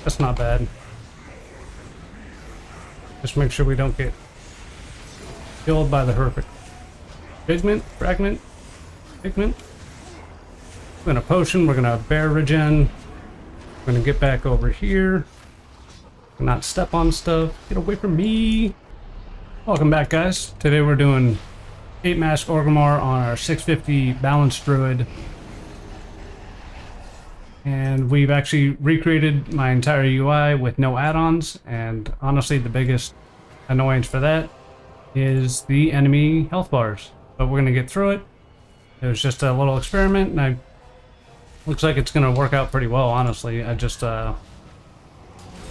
That's not bad. Just make sure we don't get killed by the horrific fragment. We're gonna potion, we're gonna bear regen. We're gonna get back over here. Not step on stuff. Get away from me. Welcome back, guys. Today we're doing 8 Mask Orgrimmar on our 650 balanced Druid. And we've actually recreated my entire UI with no add-ons, and honestly the biggest annoyance for that is the enemy health bars. But we're gonna get through it. It was just a little experiment, and looks like it's gonna work out pretty well, honestly. I just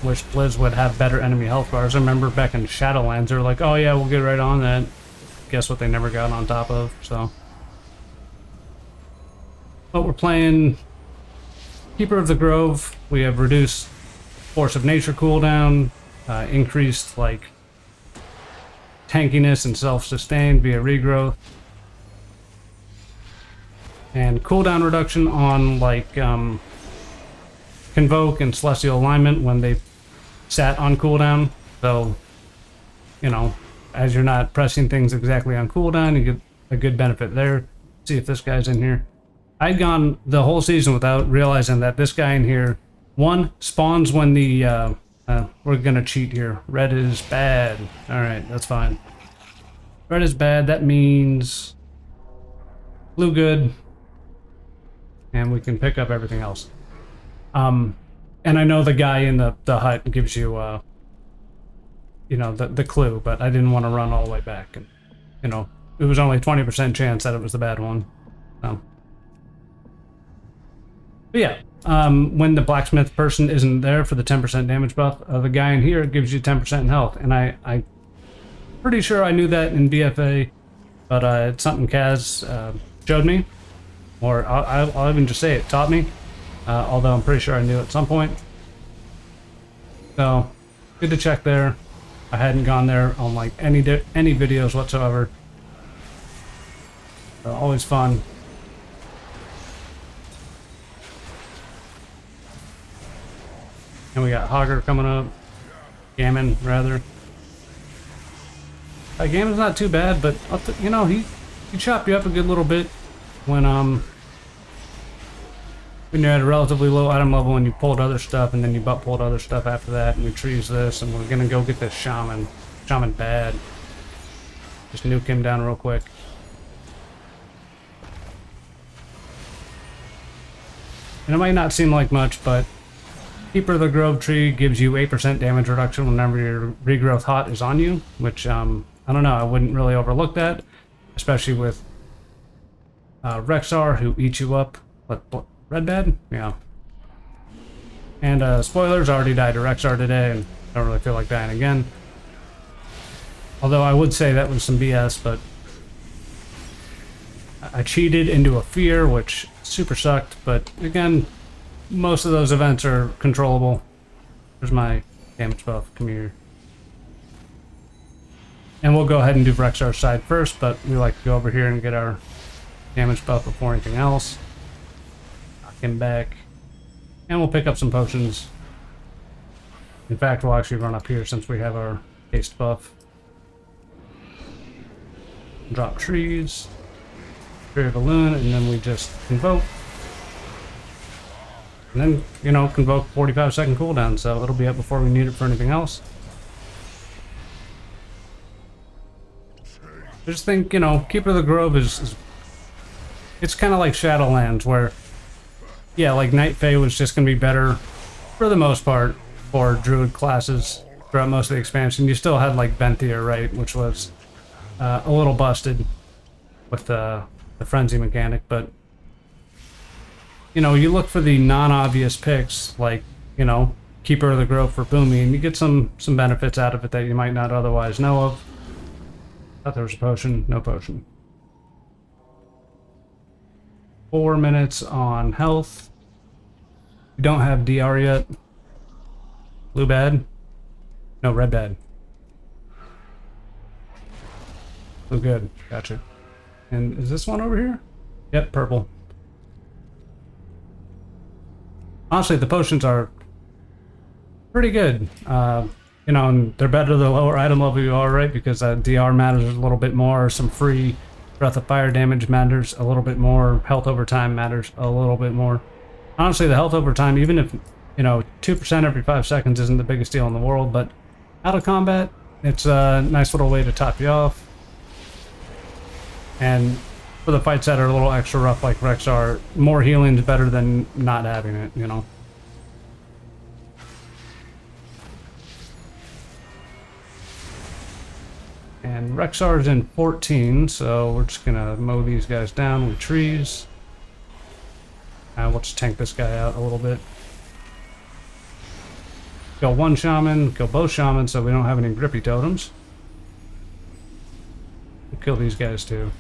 wish Blizz would have better enemy health bars. I remember back in Shadowlands, they were like, oh yeah, we'll get right on that. Guess what they never got on top of, so. But we're playing Keeper of the Grove. We have reduced Force of Nature cooldown, increased like tankiness and self-sustain via regrowth, and cooldown reduction on like Convoke and Celestial Alignment when they sat on cooldown. So, you know, as you're not pressing things exactly on cooldown, you get a good benefit there. See if this guy's in here. I'd gone the whole season without realizing that this guy in here, one, spawns when the, we're gonna cheat here. Red is bad. Alright, that's fine. Red is bad, that means blue good. And we can pick up everything else. And I know the guy in the hut gives you, you know, the clue, but I didn't want to run all the way back. And, you know, it was only 20% chance that it was the bad one. So. But yeah, when the blacksmith person isn't there for the 10% damage buff, the guy in here gives you 10% in health. And I'm pretty sure I knew that in BFA, but it's something Kaz showed me. Or I'll even just say it taught me. Although I'm pretty sure I knew at some point. So, good to check there. I hadn't gone there on like any videos whatsoever. So, always fun. And we got Hogger coming up. Gammon, rather. Gammon's not too bad, but you know, he chopped you up a good little bit when you're at a relatively low item level and you pulled other stuff, and then you butt pulled other stuff after that, and we trees this, and we're gonna go get this shaman. Shaman bad. Just nuke him down real quick. And it might not seem like much, but Keeper of the Grove tree gives you 8% damage reduction whenever your regrowth hot is on you, which, I don't know, I wouldn't really overlook that, especially with Rexar, who eats you up. Red bad? Yeah. And spoilers, I already died to Rexar today and don't really feel like dying again. Although I would say that was some BS, but I cheated into a fear, which super sucked, but again, most of those events are controllable. There's my damage buff, come here. And we'll go ahead and do Rexar's side first, but we like to go over here and get our damage buff before anything else. Him back, and we'll pick up some potions. In fact, we'll actually run up here since we have our haste buff. Drop trees, Tree of Balloon, and then we just convoke. And then, you know, convoke 45-second cooldown, so it'll be up before we need it for anything else. I just think, you know, Keeper of the Grove is it's kind of like Shadowlands, where yeah, like Night Fae was just going to be better, for the most part, for Druid classes throughout most of the expansion. You still had like Benthia, right, which was a little busted with the Frenzy mechanic, but, you know, you look for the non-obvious picks, like, you know, Keeper of the Grove for Boomy, and you get some benefits out of it that you might not otherwise know of. Thought there was a potion, no potion. 4 minutes on health. We don't have DR yet. Blue bad? No, red bad. Blue good. Gotcha. And is this one over here? Yep, purple. Honestly, the potions are pretty good. You know, and they're better the lower item level you are, right? Because DR matters a little bit more. Some free Breath of Fire damage matters a little bit more. Health over time matters a little bit more. Honestly, the health over time, even if, you know, 2% every 5 seconds isn't the biggest deal in the world, but out of combat, it's a nice little way to top you off. And for the fights that are a little extra rough like Rexar, more healing is better than not having it, you know? And Rexar's in 14, so we're just gonna mow these guys down with trees. We'll just tank this guy out a little bit. Kill one shaman, kill both shamans so we don't have any grippy totems. We'll kill these guys too.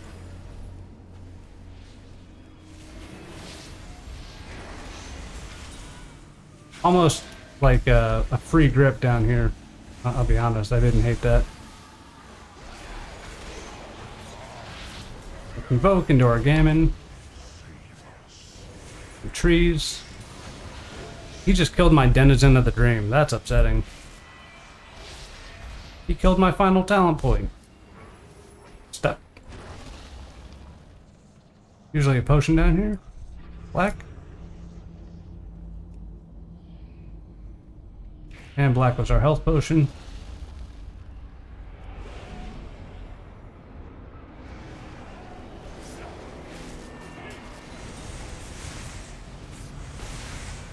Almost like a free grip down here. I'll be honest, I didn't hate that. Invoke into Orgimmar. The trees. He just killed my Denizen of the Dream. That's upsetting. He killed my final talent point. Stuck. Usually a potion down here. Black. And black was our health potion.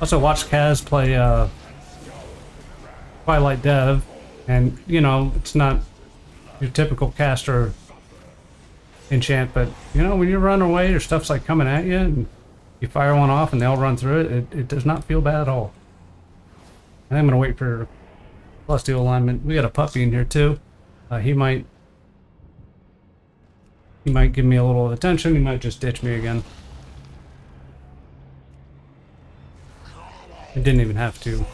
Also watched Kaz play Twilight Dev, and you know, it's not your typical caster enchant, but you know, when you run away, your stuff's like coming at you, and you fire one off and they all run through it, it does not feel bad at all. And I'm gonna wait for Celestial alignment. We got a puppy in here too. He might give me a little attention, he might just ditch me again. I didn't even have to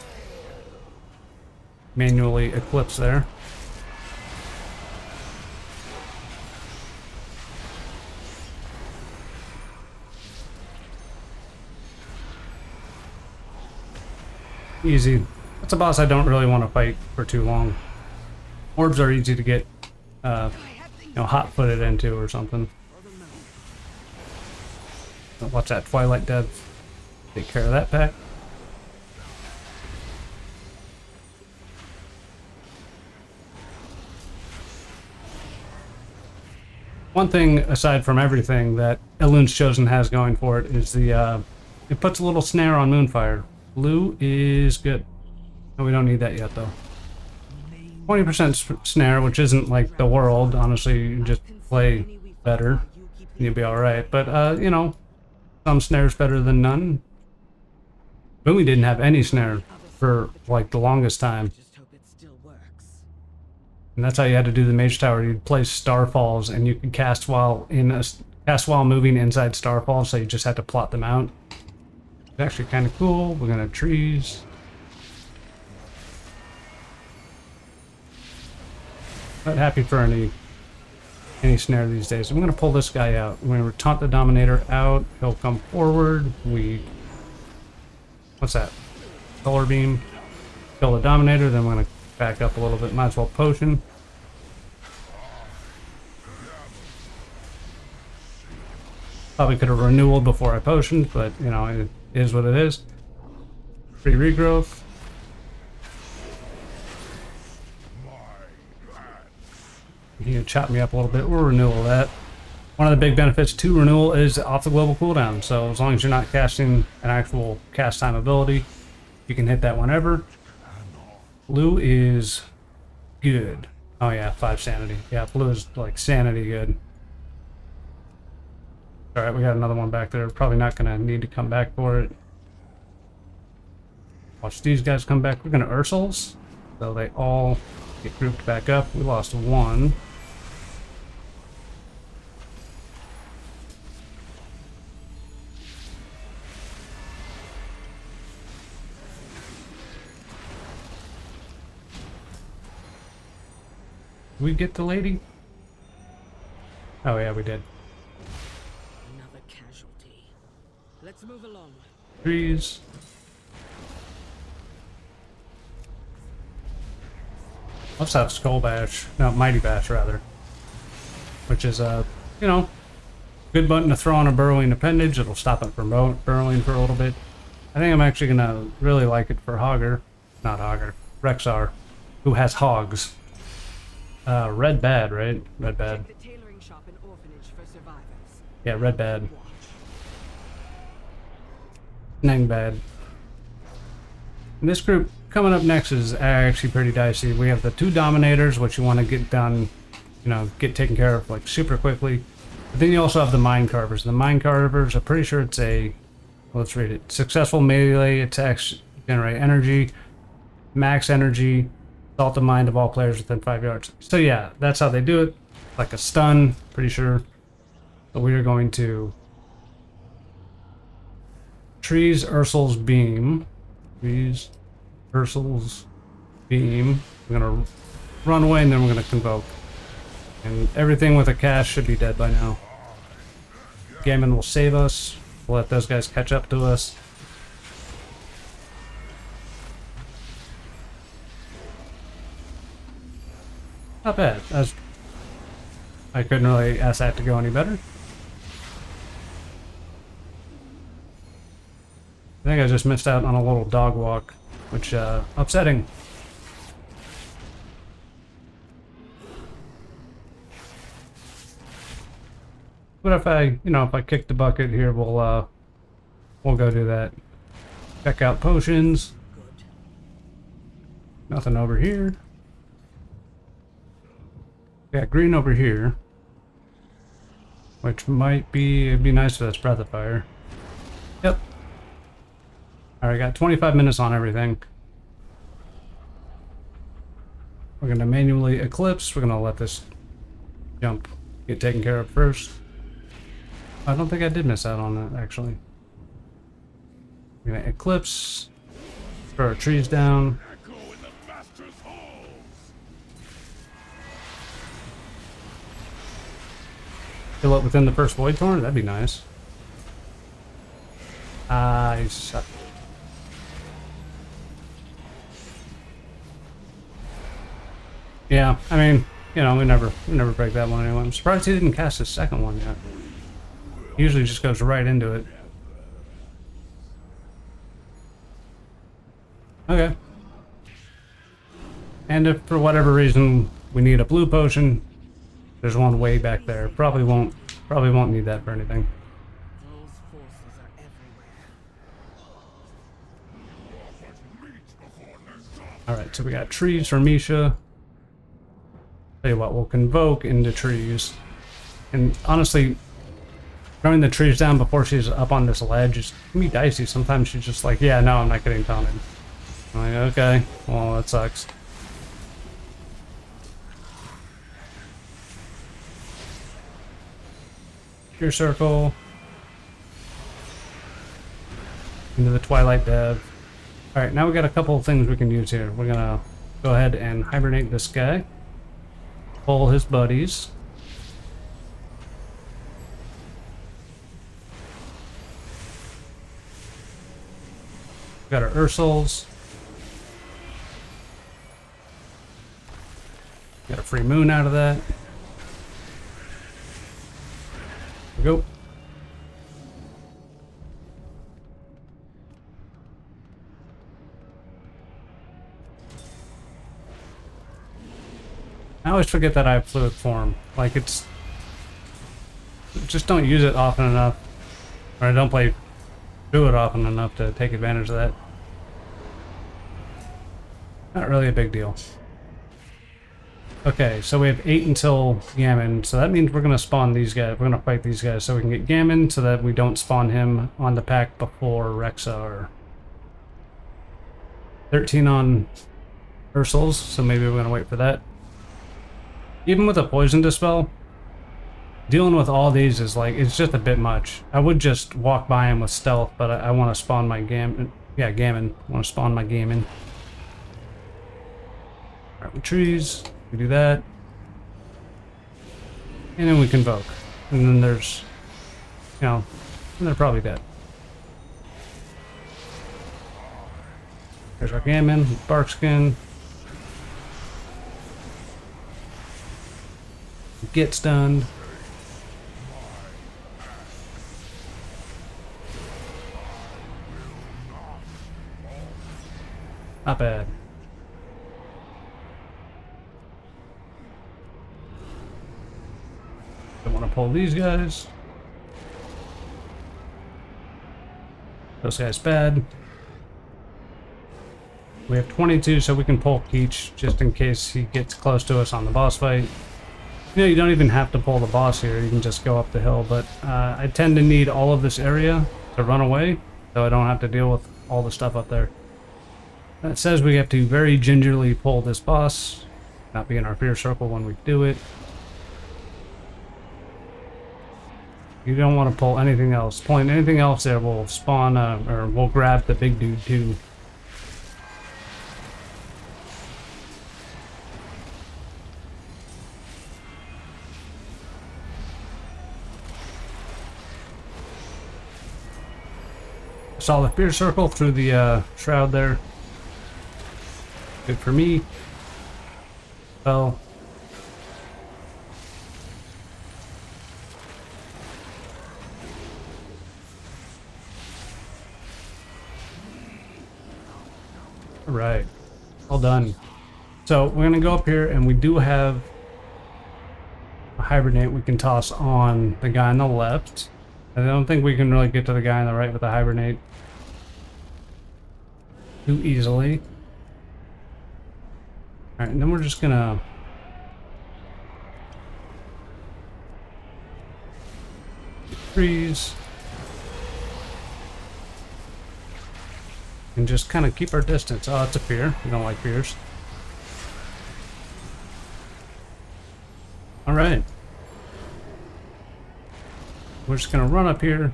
manually eclipse there. Easy. That's a boss I don't really want to fight for too long. Orbs are easy to get, you know, hot-footed into or something. Watch that Twilight Dev take care of that pack. One thing, aside from everything, that Elun's Chosen has going for it is the, it puts a little snare on Moonfire. Blue is good. No, we don't need that yet, though. 20% snare, which isn't like the world. Honestly, you just play better, and you'll be alright. But, you know, some snares better than none. Boomie didn't have any snare for, like, the longest time. And that's how you had to do the Mage Tower. You'd place Starfalls, and you could cast while moving inside Starfalls, so you just had to plot them out. It's actually kind of cool. We're gonna have trees. Not happy for any snare these days. I'm gonna pull this guy out. I'm gonna taunt the Dominator out. He'll come forward. What's that? Color beam. Kill the Dominator. Then we're gonna back up a little bit. Might as well potion. Probably could have renewaled before I potioned, but you know, it is what it is. Free regrowth. You can chop me up a little bit. We'll renewal that. One of the big benefits to renewal is off the global cooldown. So as long as you're not casting an actual cast time ability, you can hit that whenever. Blue is good. Oh yeah, 5 sanity. Yeah, blue is like sanity good. Alright, we got another one back there. Probably not gonna need to come back for it. Watch these guys come back. We're gonna Ursels. So they all get grouped back up. We lost one. Did we get the lady? Oh yeah, we did. Another casualty. Let's move along. Trees. Let's have Skull Bash. No, Mighty Bash, rather. Which is, you know, good button to throw on a burrowing appendage. It'll stop it from burrowing for a little bit. I think I'm actually going to really like it for Hogger. Not Hogger. Rexar, who has hogs. Red bad, right? Red bad. The tailoring shop and orphanage for survivors. Yeah, red bad. Nang bad. And this group coming up next is actually pretty dicey. We have the 2 Dominators, which you want to get done, you know, get taken care of like super quickly. But then you also have the Mind Carvers. The Mind Carvers, I'm pretty sure it's a, let's read it. Successful melee attacks generate energy, max energy, assault the mind of all players within 5 yards. So yeah, that's how they do it. Like a stun, pretty sure. So we are going to Trees, Ursul's Beam. Trees, Ursul's Beam. We're gonna run away and then we're gonna Convoke. And everything with a cast should be dead by now. Gammon will save us. We'll let those guys catch up to us. Not bad. I couldn't really ask that to go any better. I think I just missed out on a little dog walk, which, upsetting. But if if I kick the bucket here, we'll go do that. Check out potions. Good. Nothing over here. Got green over here. Which might be, it'd be nice for this Breath of Fire. Yep. Alright, got 25 minutes on everything. We're gonna manually Eclipse. We're gonna let this jump get taken care of first. I don't think I did miss out on that, actually. We're gonna Eclipse. Throw our trees down. Fill it within the first Void Torrent? That'd be nice. I suck. Yeah, I mean, you know, we never break that one anyway. I'm surprised he didn't cast his second one yet. He usually just goes right into it. Okay. And if for whatever reason we need a blue potion, there's one way back there. Probably won't need that for anything. Those forces are everywhere. Alright, so we got trees for Misha. Tell you what, we'll Convoke into trees. And honestly, throwing the trees down before she's up on this ledge is can be dicey. Sometimes she's just like, yeah, no, I'm not getting taunted. I'm like, okay, well, that sucks. Pure Circle. Into the Twilight Dev. Alright, now we got a couple of things we can use here. We're gonna go ahead and hibernate this guy. Pull his buddies. Got our Ursuls. Got a free moon out of that. Here we go. I always forget that I have fluid form. Like just don't use it often enough. Or I don't play Druid often enough to take advantage of that. Not really a big deal. Okay, so we have 8 until Gammon, so that means we're gonna spawn these guys. We're gonna fight these guys so we can get Gammon so that we don't spawn him on the pack before Rexar. 13 on Ursuls, so maybe we're gonna wait for that. Even with a Poison Dispel, dealing with all these is like, it's just a bit much. I would just walk by him with stealth, but I want to spawn my Gammon. Yeah, Gammon. I want to spawn my Gammon. Alright, with trees, we do that. And then we Convoke. And then there's, you know, and they're probably dead. There's our Gammon, Barkskin. get stunned. Not bad. Don't want to pull these guys. Those guys bad. We have 22, so we can pull Keech just in case he gets close to us on the boss fight. You know, you don't even have to pull the boss here. You can just go up the hill, but I tend to need all of this area to run away, so I don't have to deal with all the stuff up there. That says we have to very gingerly pull this boss, not be in our fear circle when we do it. You don't want to pull anything else. Pulling anything else there will spawn, or we'll grab the big dude too. Saw the fear circle through the shroud there. Good for me. Well. Alright. All done. So we're going to go up here and we do have a hibernate we can toss on the guy on the left. I don't think we can really get to the guy on the right with the hibernate too easily. Alright, and then we're just gonna freeze and just kind of keep our distance. Oh, it's a fear. We don't like fears. Alright. We're just gonna run up here.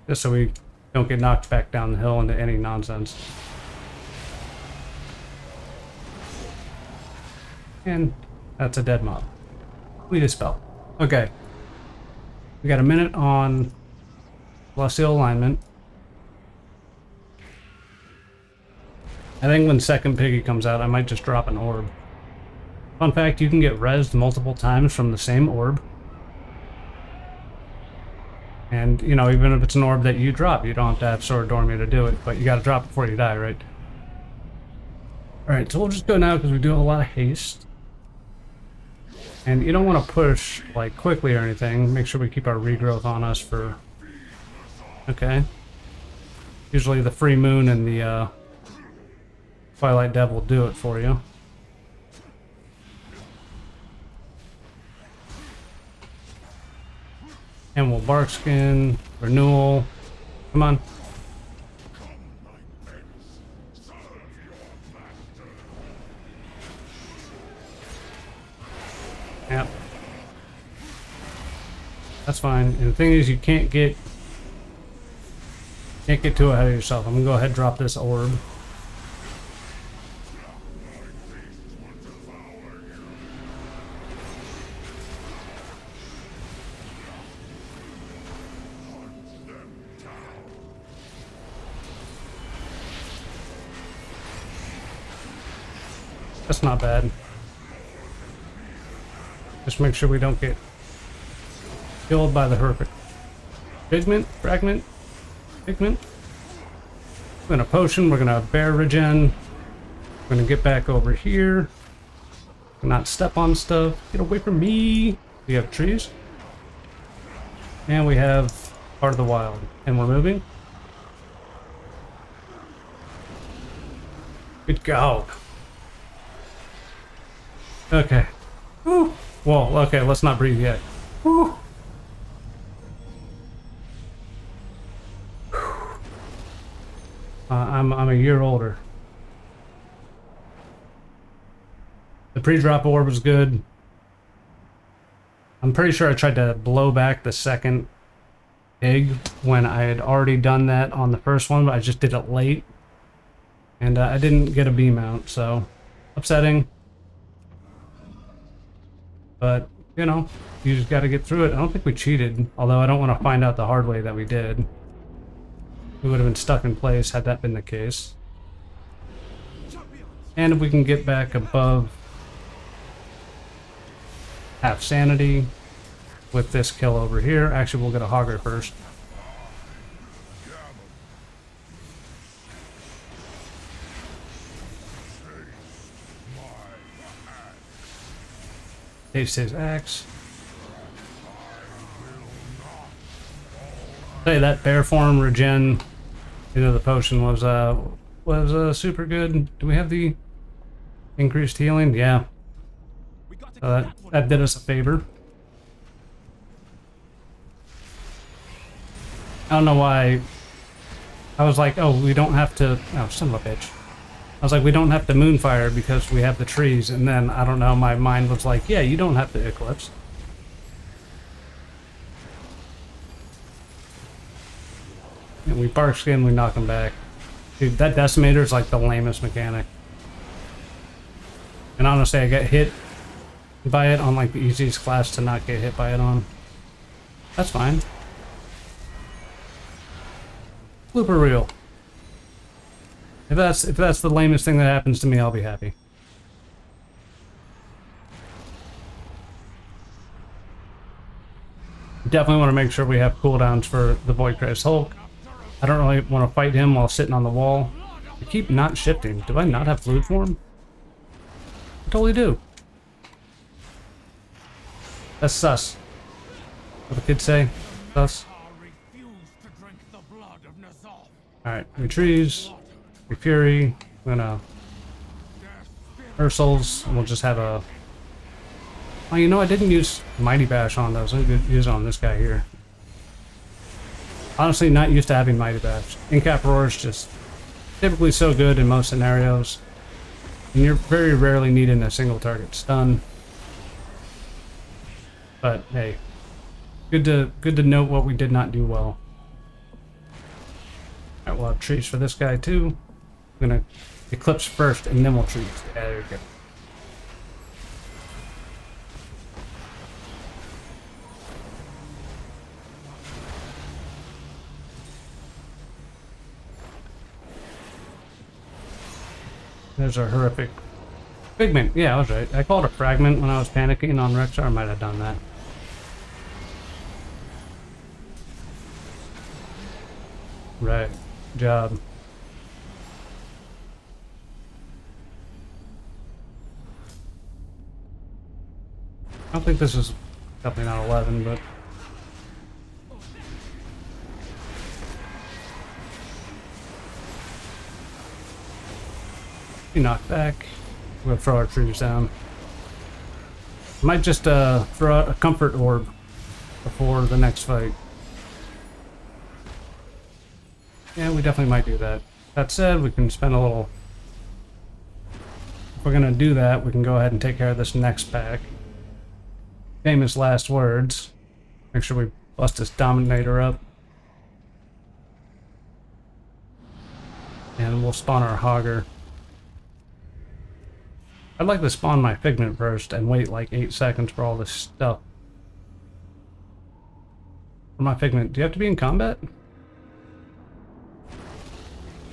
Just so we don't get knocked back down the hill into any nonsense. And that's a dead mob. We dispel. Okay. We got a minute on celestial alignment. I think when second piggy comes out, I might just drop an orb. Fun fact, you can get rezzed multiple times from the same orb. And, you know, even if it's an orb that you drop, you don't have to have Sword Dormia to do it, but you gotta drop it before you die, right? Alright, so we'll just go now because we do have a lot of haste. And you don't want to push, like, quickly or anything. Make sure we keep our regrowth on us for... Okay. Usually the free moon and the Twilight Dev will do it for you. And we'll Barkskin, Renewal. Come on. Yep. That's fine. And the thing is, you can't get too ahead of yourself. I'm gonna go ahead and drop this orb. That's not bad. Just make sure we don't get killed by the horrific pigment, fragment, pigment. We're gonna potion, we're gonna bear regen. We're gonna get back over here. Not step on stuff. Get away from me. We have trees. And we have part of the wild. And we're moving. Good go. Okay. Whew. Whoa, okay, let's not breathe yet. Whew. I'm a year older. The pre-drop orb was good. I'm pretty sure I tried to blow back the second egg when I had already done that on the first one, but I just did it late. And I didn't get a B mount, so upsetting. But, you know, you just gotta get through it. I don't think we cheated, although I don't want to find out the hard way that we did. We would have been stuck in place had that been the case. And if we can get back above half sanity with this kill over here. Actually, we'll get a hogger first. Taste his axe. Say that bear form regen into the potion was super good. Do we have the increased healing? Yeah. So that did us a favor. I don't know why. I was like, oh, we don't have to. Oh, son of a bitch. I was like, we don't have to moonfire because we have the trees. And then, I don't know, my mind was like, yeah, you don't have to eclipse. And we bark skin, we knock them back. Dude, that decimator is like the lamest mechanic. And honestly, I get hit by it on like the easiest class to not get hit by it on. That's fine. Blooper reel. If that's the lamest thing that happens to me, I'll be happy. Definitely want to make sure we have cooldowns for the Voidcrest Hulk. I don't really want to fight him while sitting on the wall. I keep not shifting. Do I not have fluid form? I totally do. That's sus. What the kids say? Sus. Alright, we trees, we fury, we're gonna Ursals, and we'll just have a... Oh, you know, I didn't use Mighty Bash on those. I'm gonna use it on this guy here. Honestly, not used to having Mighty Bash. Incap Roar is just typically so good in most scenarios. And you're very rarely needing a single target stun. But hey, good to note what we did not do well. Alright, we'll have trees for this guy too. I'm gonna eclipse first and then we'll trees. Yeah, there you go. There's our horrific figment. Yeah, I was right. I called it a fragment when I was panicking on Rexar. I might have done that. Right. Job. I don't think this is definitely not 11, but we knock back. We'll throw our troops down. Might just throw out a comfort orb before the next fight. Yeah, we definitely might do that. That said, we can spend a little... If we're gonna do that, we can go ahead and take care of this next pack. Famous last words. Make sure we bust this Dominator up. And we'll spawn our Hogger. I'd like to spawn my Figment first and wait like 8 seconds for all this stuff. For my Figment, do you have to be in combat?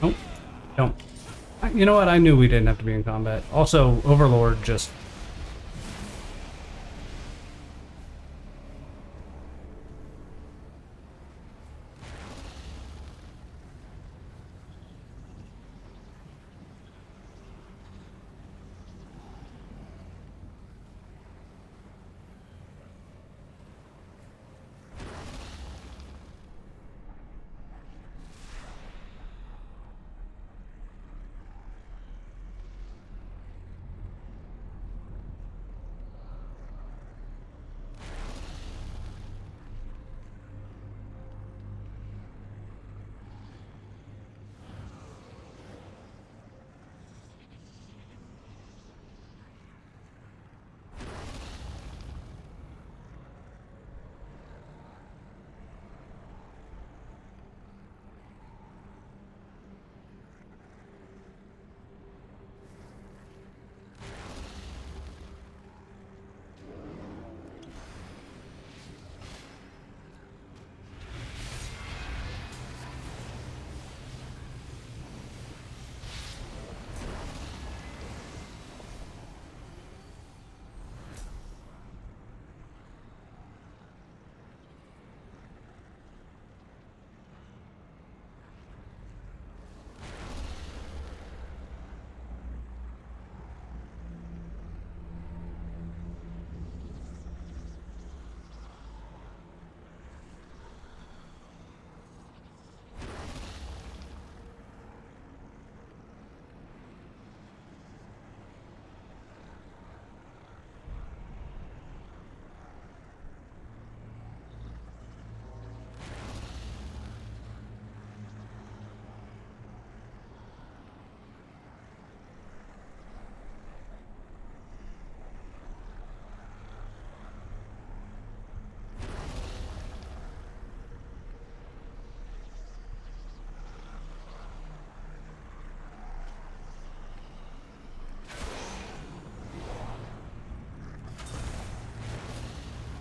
Nope, don't. You know what? I knew we didn't have to be in combat. Also, Overlord just...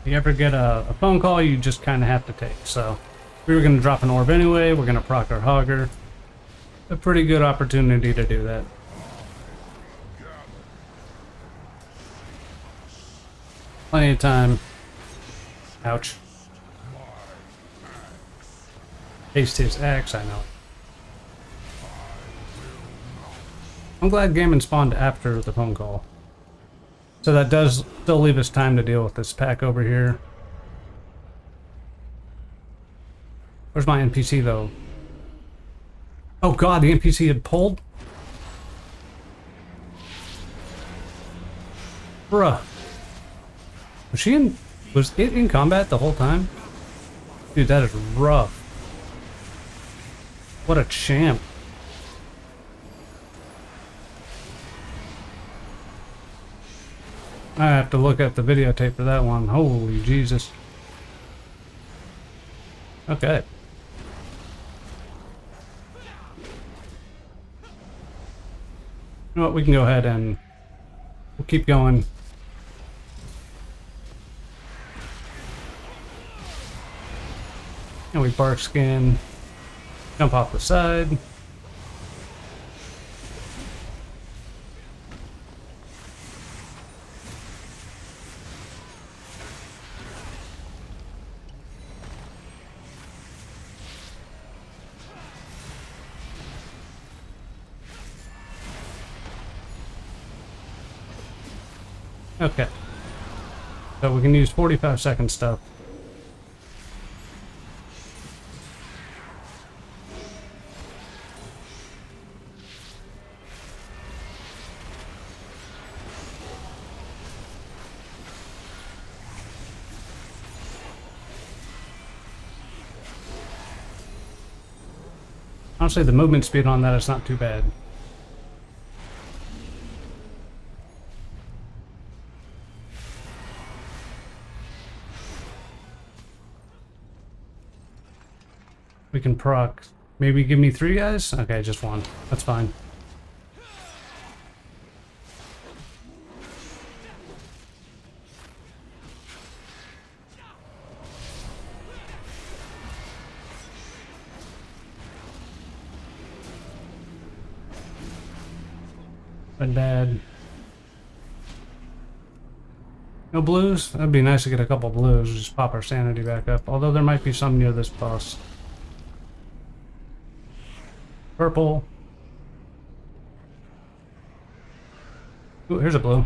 You ever get a phone call, you just kind of have to take. So we were going to drop an orb anyway. We're going to proc our Hogger. A pretty good opportunity to do that. Plenty of time. Ouch. Taste his axe, I know. I'm glad Gammon spawned after the phone call. So that does still leave us time to deal with this pack over here. Where's my NPC though? Oh god, the NPC had pulled? Bruh. Was it in combat the whole time? Dude, that is rough. What a champ. I have to look at the videotape for that one. Holy Jesus. Okay. You know what, we can go ahead and we'll keep going. And we bark skin, jump off the side. Okay. So we can use 45-second stuff. Honestly, the movement speed on that is not too bad. We can proc. Maybe give me 3 guys? Okay, just 1. That's fine. But bad. No blues? That'd be nice to get a couple blues. Just pop our sanity back up. Although there might be some near this boss. Purple. Ooh, here's a blue.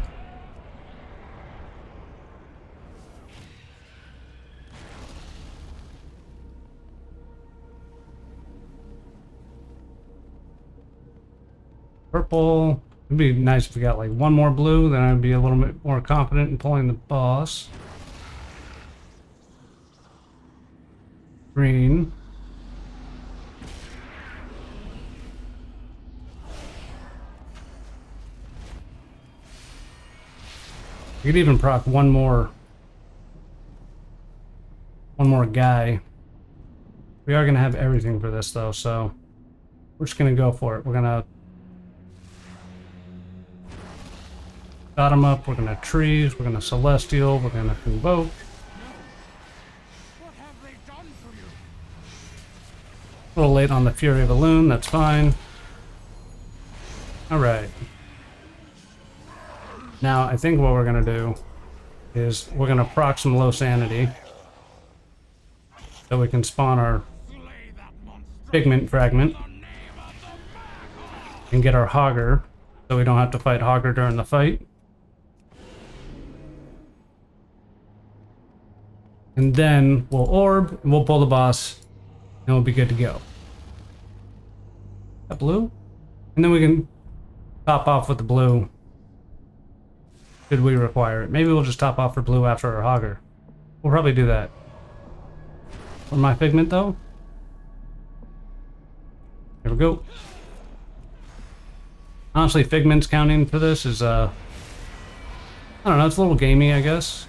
Purple. It'd be nice if we got like 1 more blue, then I'd be a little bit more confident in pulling the boss. Green. We could even proc one more guy. We are gonna have everything for this though, so we're just gonna go for it. We're gonna dot him up, we're gonna trees, we're gonna celestial, we're gonna convoke. What have they done to you? A little late on the Fury of the Loon, that's fine. Alright. Now, I think what we're going to do is we're going to proc some low sanity so we can spawn our pigment fragment and get our Hogger so we don't have to fight Hogger during the fight. And then we'll orb, and we'll pull the boss, and we'll be good to go. That blue? And then we can top off with the blue. Should we require it? Maybe we'll just top off for blue after our Hogger. We'll probably do that. For my pigment though. There we go. Honestly, Figment's counting for this is I don't know, it's a little gamey, I guess.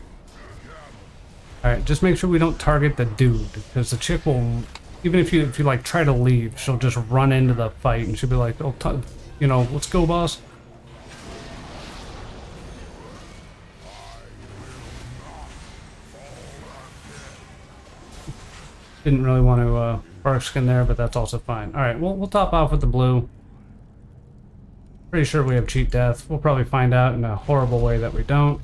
Alright, just make sure we don't target the dude, because the chick will, even if you like try to leave, she'll just run into the fight and she'll be like, oh, you know, let's go, boss. Didn't really want to bark skin there, but that's also fine. All right, we'll top off with the blue. Pretty sure we have cheat death. We'll probably find out in a horrible way that we don't.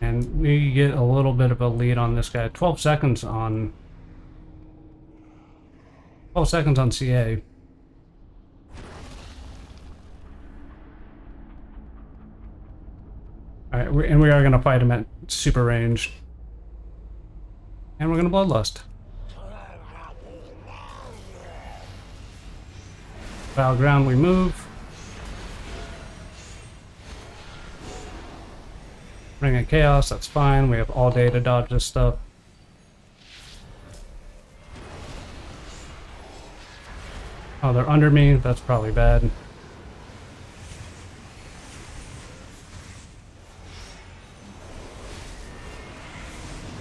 And we get a little bit of a lead on this guy. 12 seconds on CA. Alright, and we are going to fight him at super range. And we're going to bloodlust. Battleground, we move. Ring of Chaos, that's fine. We have all day to dodge this stuff. Oh, they're under me. That's probably bad.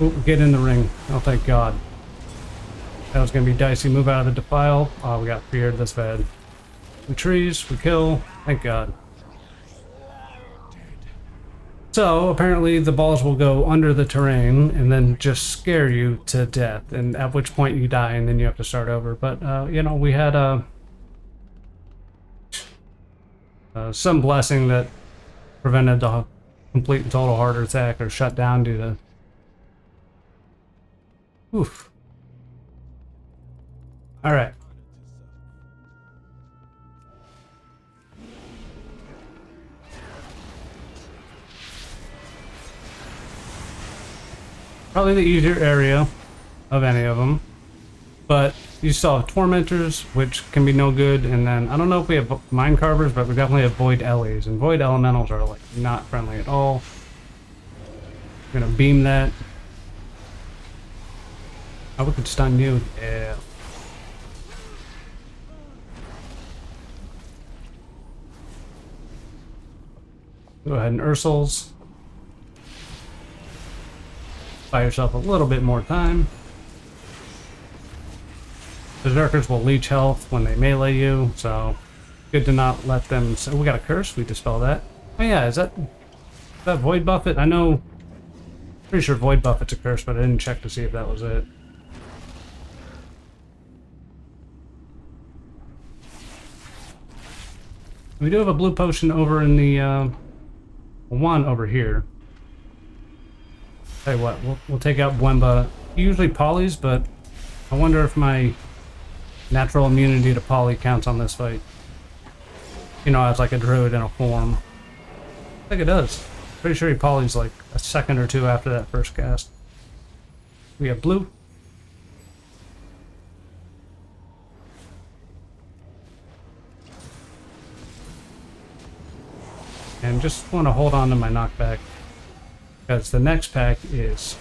Ooh, get in the ring. Oh, thank God. That was going to be dicey. Move out of the defile. Oh, we got feared. That's bad. We trees. We kill. Thank God. So, apparently the balls will go under the terrain and then just scare you to death, and at which point you die and then you have to start over. But, you know, we had some blessing that prevented the complete and total heart attack or shut down due to... Oof. Alright. Probably the easier area of any of them, but you still have Tormentors, which can be no good, and then I don't know if we have Mind Carvers, but we definitely have Void Ellies, and Void Elementals are like not friendly at all. We're gonna beam that. Oh, we could stun you. Yeah. Go ahead and Ursul's. Buy yourself a little bit more time. Berserkers will leech health when they melee you, so good to not let them... So we got a curse, we dispel that. Oh yeah, is that Void Buffet? I know, pretty sure Void Buffet's a curse, but I didn't check to see if that was it. We do have a blue potion over in the one over here. Tell you what, we'll take out Bwemba. He usually polys, but I wonder if my natural immunity to poly counts on this fight. You know, as like a druid in a form. I think it does. Pretty sure he polys like a second or two after that first cast. We have blue. And just want to hold on to my knockback, because the next pack is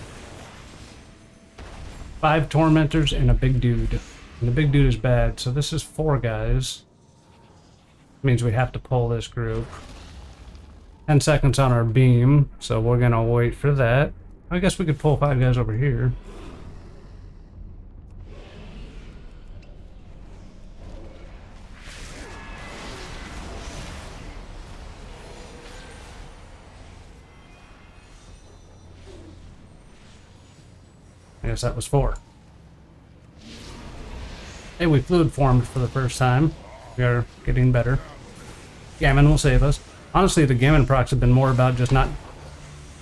5 Tormentors and a big dude. And the big dude is bad, so this is 4 guys. Means we have to pull this group. 10 seconds on our beam, so we're gonna wait for that. I guess we could pull 5 guys over here. I guess that was 4. Hey, we fluid formed for the first time. We are getting better. Gammon will save us. Honestly, the Gammon procs have been more about just not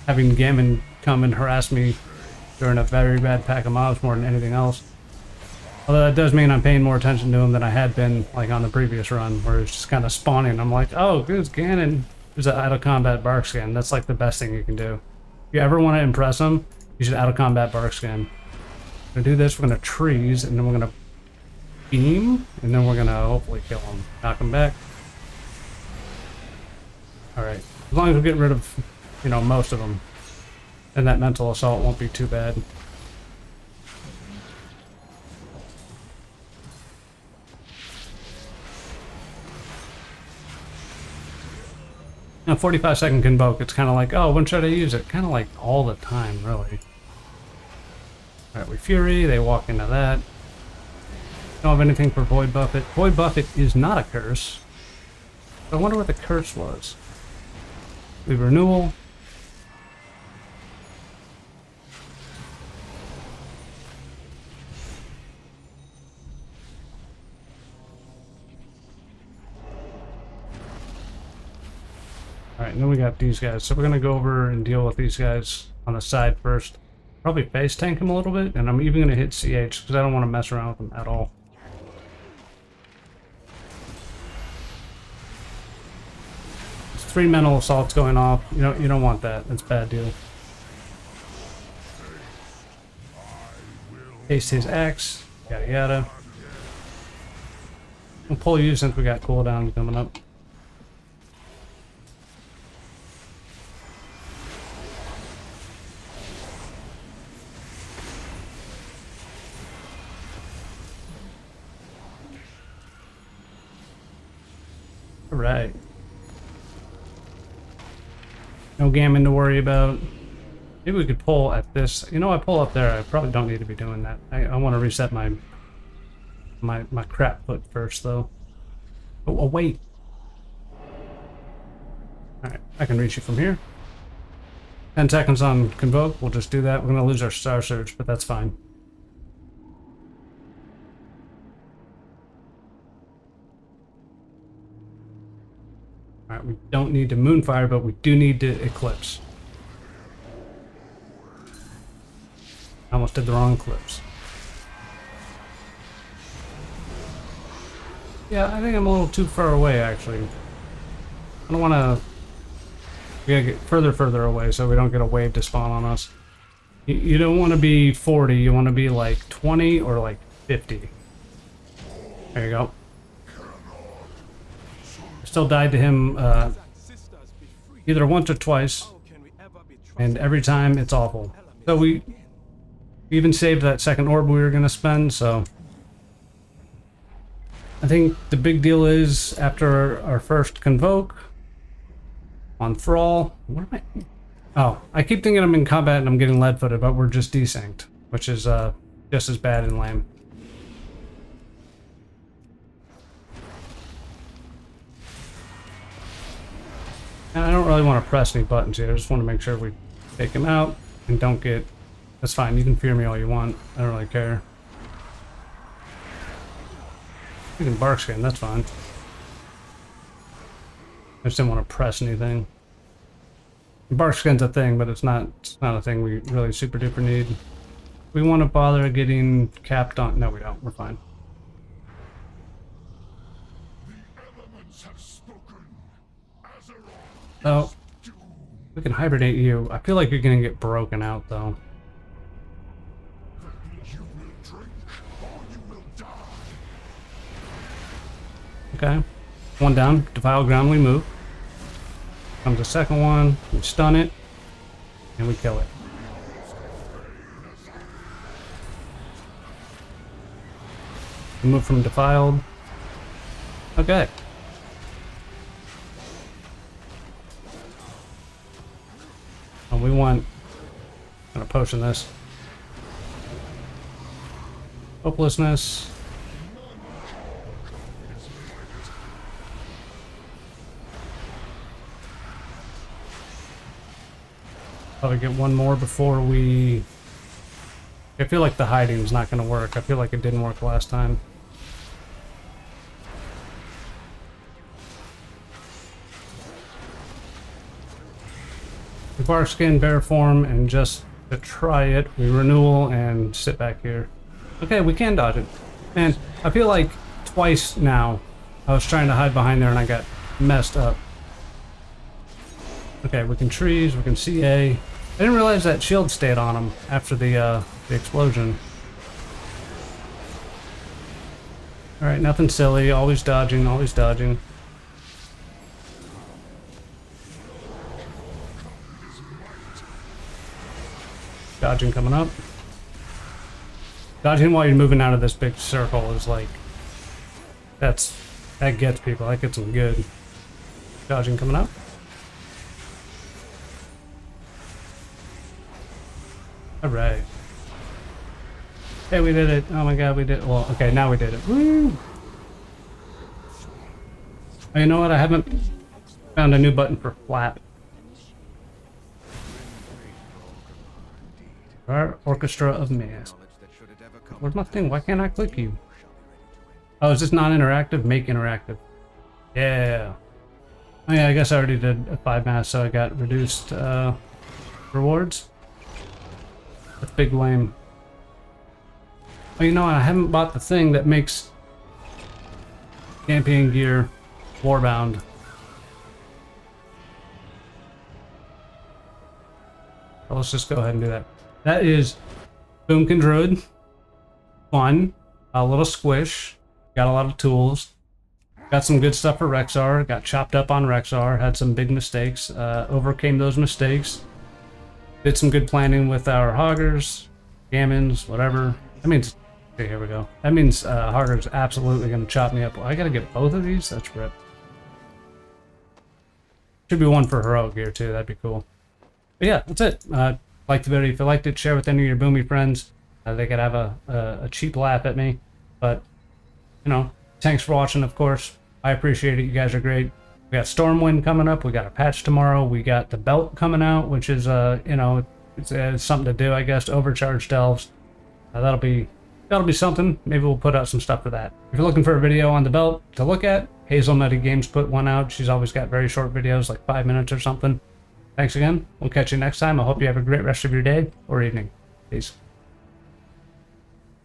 having Gammon come and harass me during a very bad pack of mobs more than anything else. Although that does mean I'm paying more attention to him than I had been like on the previous run, where it's just kind of spawning. I'm like, oh, there's Ganon. There's an out of combat bark skin. That's like the best thing you can do. If you ever want to impress him, you should out of combat bark skin. We're gonna do this, we're gonna trees, and then we're gonna beam, and then we're gonna hopefully kill him. Knock him back. Alright. As long as we get rid of, you know, most of them, then that mental assault won't be too bad. Now 45-second convoke, it's kind of like, oh, when should I use it? Kind of like all the time, really. Alright, we Fury, they walk into that. Don't have anything for Void Buffet. Void Buffet is not a curse. I wonder what the curse was. We Renewal. Alright, and then we got these guys. So we're gonna go over and deal with these guys on the side first. Probably face tank him a little bit, and I'm even gonna hit CH because I don't want to mess around with him at all. There's 3 mental assaults going off. You don't want that. That's a bad deal. Haste his axe, yada yada. We'll pull you since we got cooldown coming up. Alright. No gammon to worry about. Maybe we could pull at this. You know, I pull up there. I probably don't need to be doing that. I want to reset my crap foot first, though. Oh, wait. Alright, I can reach you from here. 10 seconds on Convoke. We'll just do that. We're going to lose our Star Surge, but that's fine. Alright, we don't need to Moonfire, but we do need to Eclipse. I almost did the wrong Eclipse. Yeah, I think I'm a little too far away, actually. I don't want to... We gotta get further away so we don't get a wave to spawn on us. You don't want to be 40, you want to be like 20 or like 50. There you go. Still died to him either once or twice, and every time it's awful. So we even saved that second orb we were going to spend, so I think the big deal is after our first Convoke on Thrall. What am I? Oh, I keep thinking I'm in combat and I'm getting lead-footed, but we're just desynced, which is just as bad and lame. And I don't really want to press any buttons here. I just want to make sure we take him out and don't get... That's fine. You can fear me all you want. I don't really care. You can bark skin. That's fine. I just didn't want to press anything. Bark skin's a thing, but it's not a thing we really super duper need. We want to bother getting capped on... No, we don't. We're fine. Oh, we can hibernate you. I feel like you're gonna get broken out, though. Okay, one down. Defile ground, we move. Comes a second one. We stun it, and we kill it. We move from defiled. Okay. We want... I'm gonna potion this. Hopelessness. Probably get one more before we... I feel like the hiding's not gonna work. I feel like it didn't work last time. Bark skin, bear form, and just to try it, we renewal and sit back here. Okay, we can dodge it. Man, I feel like twice now I was trying to hide behind there and I got messed up. Okay, we can trees, we can CA. I didn't realize that shield stayed on him after the explosion. Alright, nothing silly, always dodging, always dodging. Dodging coming up. Dodging while you're moving out of this big circle is like... that gets people. That gets them good. Dodging coming up. Alright. Hey, we did it. Oh my god, we did it. Well, okay, now we did it. Woo! Oh, you know what? I haven't found a new button for flap. Our Orchestra of Mask. Where's my thing? Why can't I click you? Oh, is this non-interactive? Make interactive. Yeah. Oh yeah, I guess I already did a 5 mass, so I got reduced rewards. That's big lame. Oh, you know, I haven't bought the thing that makes champion gear warbound. So let's just go ahead and do that. That is Boomkin Druid. Fun. A little squish. Got a lot of tools. Got some good stuff for Rexar. Got chopped up on Rexar. Had some big mistakes. Overcame those mistakes. Did some good planning with our Hoggers, Gammons, whatever. That means... Okay, here we go. That means Hogger's absolutely going to chop me up. Well, I got to get both of these? That's rip. Should be one for heroic gear, too. That'd be cool. But yeah, that's it. Like the video. If you liked it, share with any of your boomy friends. They could have a cheap laugh at me. But, you know, thanks for watching, of course. I appreciate it. You guys are great. We got Stormwind coming up. We got a patch tomorrow. We got the belt coming out, which is, you know, it's something to do, I guess, to overcharge delves. That'll be something. Maybe we'll put out some stuff for that. If you're looking for a video on the belt to look at, Hazelnutty Games put one out. She's always got very short videos, like 5 minutes or something. Thanks again. We'll catch you next time. I hope you have a great rest of your day or evening. Peace.